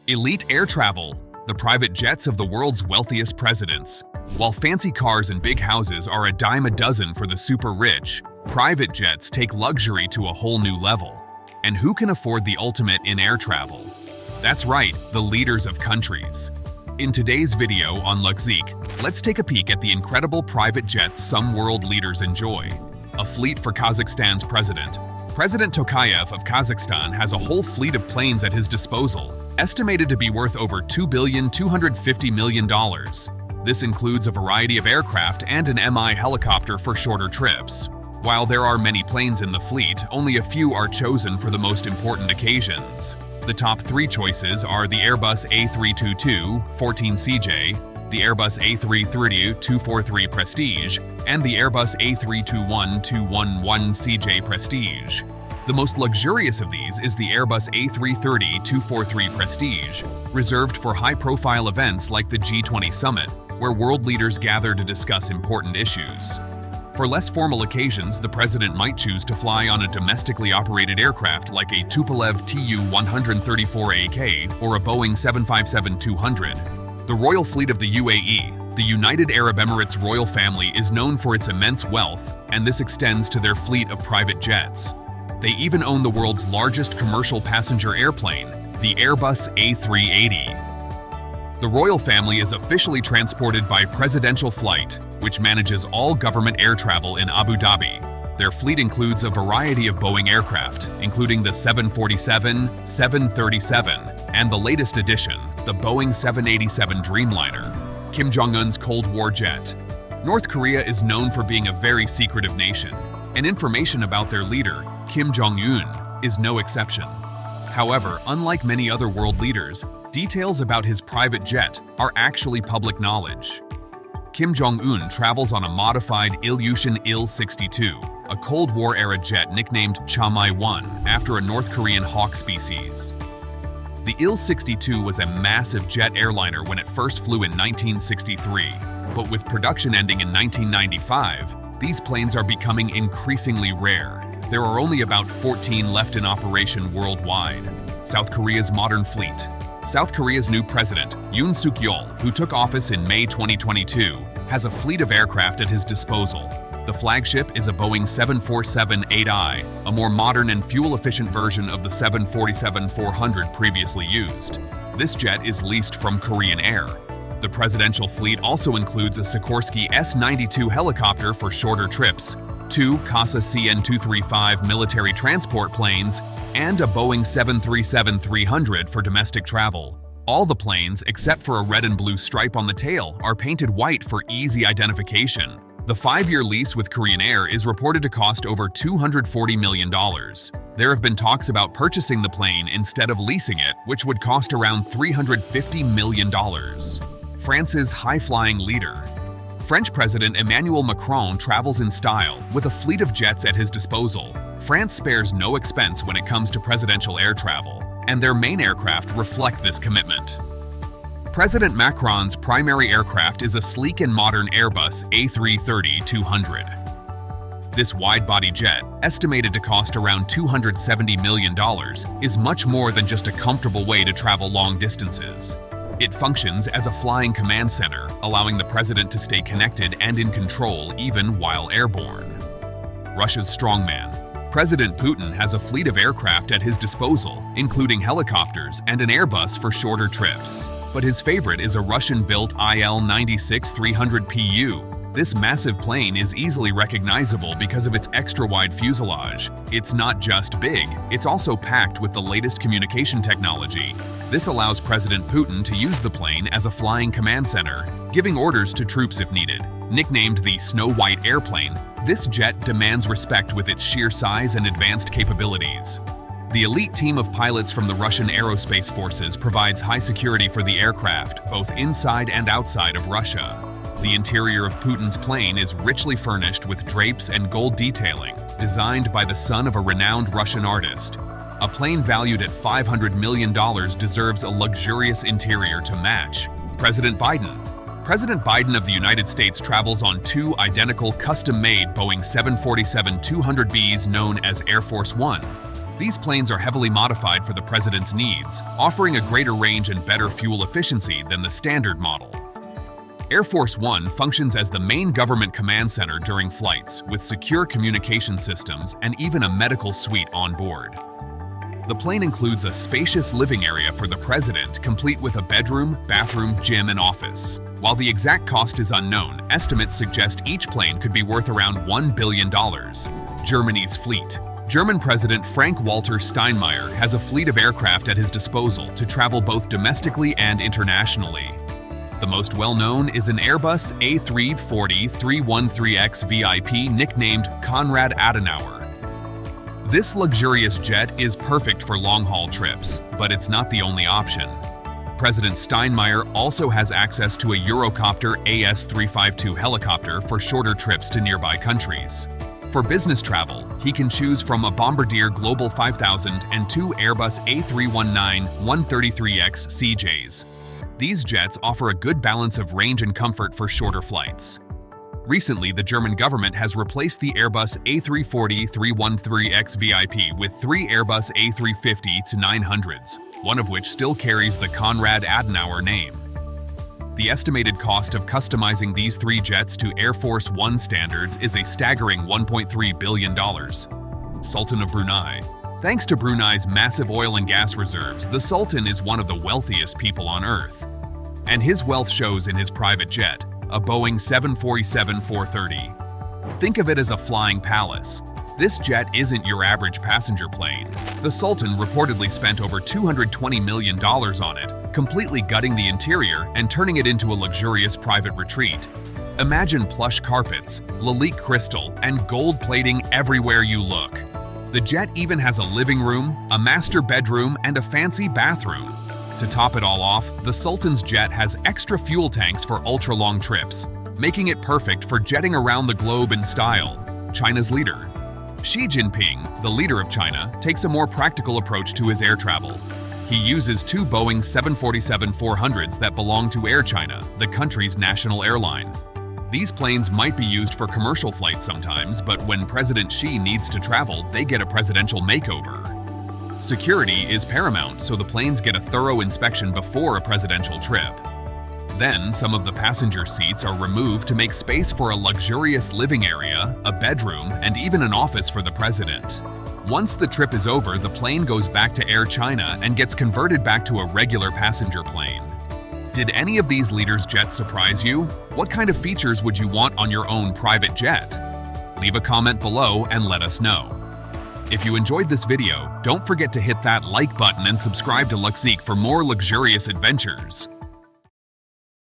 Elite air travel, the private jets of the world's wealthiest presidents. While fancy cars and big houses are a dime a dozen for the super rich, private jets take luxury to a whole new level. And who can afford the ultimate in air travel? That's right, the leaders of countries. In today's video on Luxique, let's take a peek at the incredible private jets some world leaders enjoy. A fleet for Kazakhstan's president. President Tokayev of Kazakhstan has a whole fleet of planes at his disposal, estimated to be worth over $2.25 billion. This includes a variety of aircraft and an Mi helicopter for shorter trips. While there are many planes in the fleet, only a few are chosen for the most important occasions. The top three choices are the Airbus A322-14CJ, the Airbus A330-243 Prestige, and the Airbus A321-211CJ Prestige. The most luxurious of these is the Airbus A330-243 Prestige, reserved for high-profile events like the G20 Summit, where world leaders gather to discuss important issues. For less formal occasions, the president might choose to fly on a domestically operated aircraft like a Tupolev Tu-134AK or a Boeing 757-200. The Royal Fleet of the UAE, the United Arab Emirates royal family, is known for its immense wealth, and this extends to their fleet of private jets. They even own the world's largest commercial passenger airplane, the Airbus A380. The royal family is officially transported by Presidential Flight, which manages all government air travel in Abu Dhabi. Their fleet includes a variety of Boeing aircraft, including the 747, 737, and the latest addition, the Boeing 787 Dreamliner, Kim Jong-un's Cold War jet. North Korea is known for being a very secretive nation, and information about their leader, Kim Jong-un, is no exception. However, unlike many other world leaders, details about his private jet are actually public knowledge. Kim Jong-un travels on a modified Ilyushin Il-62, a Cold War-era jet nicknamed Chamai-1 after a North Korean hawk species. The Il-62 was a massive jet airliner when it first flew in 1963, but with production ending in 1995, these planes are becoming increasingly rare. There are only about 14 left in operation worldwide. South Korea's modern fleet. South Korea's new president, Yoon Suk-yeol, who took office in May 2022, has a fleet of aircraft at his disposal. The flagship is a Boeing 747-8i, a more modern and fuel-efficient version of the 747-400 previously used. This jet is leased from Korean Air. The presidential fleet also includes a Sikorsky S-92 helicopter for shorter trips, two CASA CN-235 military transport planes, and a Boeing 737-300 for domestic travel. All the planes, except for a red and blue stripe on the tail, are painted white for easy identification. The 5-year lease with Korean Air is reported to cost over $240 million. There have been talks about purchasing the plane instead of leasing it, which would cost around $350 million. France's high-flying leader. French President Emmanuel Macron travels in style, with a fleet of jets at his disposal. France spares no expense when it comes to presidential air travel, and their main aircraft reflect this commitment. President Macron's primary aircraft is a sleek and modern Airbus A330-200. This wide-body jet, estimated to cost around $270 million, is much more than just a comfortable way to travel long distances. It functions as a flying command center, allowing the president to stay connected and in control even while airborne. Russia's strongman. President Putin has a fleet of aircraft at his disposal, including helicopters and an Airbus for shorter trips. But his favorite is a Russian-built Il-96-300PU. This massive plane is easily recognizable because of its extra-wide fuselage. It's not just big, it's also packed with the latest communication technology. This allows President Putin to use the plane as a flying command center, giving orders to troops if needed. Nicknamed the Snow White airplane, this jet demands respect with its sheer size and advanced capabilities. The elite team of pilots from the Russian Aerospace Forces provides high security for the aircraft, both inside and outside of Russia. The interior of Putin's plane is richly furnished with drapes and gold detailing, designed by the son of a renowned Russian artist. A plane valued at $500 million deserves a luxurious interior to match. President Biden. President Biden of the United States travels on two identical custom-made Boeing 747-200Bs known as Air Force One. These planes are heavily modified for the president's needs, offering a greater range and better fuel efficiency than the standard model. Air Force One functions as the main government command center during flights, with secure communication systems and even a medical suite on board. The plane includes a spacious living area for the president, complete with a bedroom, bathroom, gym, and office. While the exact cost is unknown, estimates suggest each plane could be worth around $1 billion. Germany's fleet. German President Frank-Walter Steinmeier has a fleet of aircraft at his disposal to travel both domestically and internationally. The most well-known is an Airbus A340-313X VIP nicknamed Konrad Adenauer. This luxurious jet is perfect for long-haul trips, but it's not the only option. President Steinmeier also has access to a Eurocopter AS-352 helicopter for shorter trips to nearby countries. For business travel, he can choose from a Bombardier Global 5000 and two Airbus A319-133X CJs. These jets offer a good balance of range and comfort for shorter flights. Recently, the German government has replaced the Airbus A340-313X VIP with three Airbus A350-900s, one of which still carries the Konrad Adenauer name. The estimated cost of customizing these three jets to Air Force One standards is a staggering $1.3 billion. Sultan of Brunei. Thanks to Brunei's massive oil and gas reserves, the Sultan is one of the wealthiest people on Earth. And his wealth shows in his private jet, a Boeing 747-430. Think of it as a flying palace. This jet isn't your average passenger plane. The Sultan reportedly spent over $220 million on it, completely gutting the interior and turning it into a luxurious private retreat. Imagine plush carpets, Luxique crystal, and gold plating everywhere you look. The jet even has a living room, a master bedroom, and a fancy bathroom. To top it all off, the Sultan's jet has extra fuel tanks for ultra-long trips, making it perfect for jetting around the globe in style. China's leader. Xi Jinping, the leader of China, takes a more practical approach to his air travel. He uses two Boeing 747-400s that belong to Air China, the country's national airline. These planes might be used for commercial flights sometimes, but when President Xi needs to travel, they get a presidential makeover. Security is paramount, so the planes get a thorough inspection before a presidential trip. Then, some of the passenger seats are removed to make space for a luxurious living area, a bedroom, and even an office for the president. Once the trip is over, the plane goes back to Air China and gets converted back to a regular passenger plane. Did any of these leaders' jets surprise you? What kind of features would you want on your own private jet? Leave a comment below and let us know. If you enjoyed this video, don't forget to hit that like button and subscribe to Luxique for more luxurious adventures.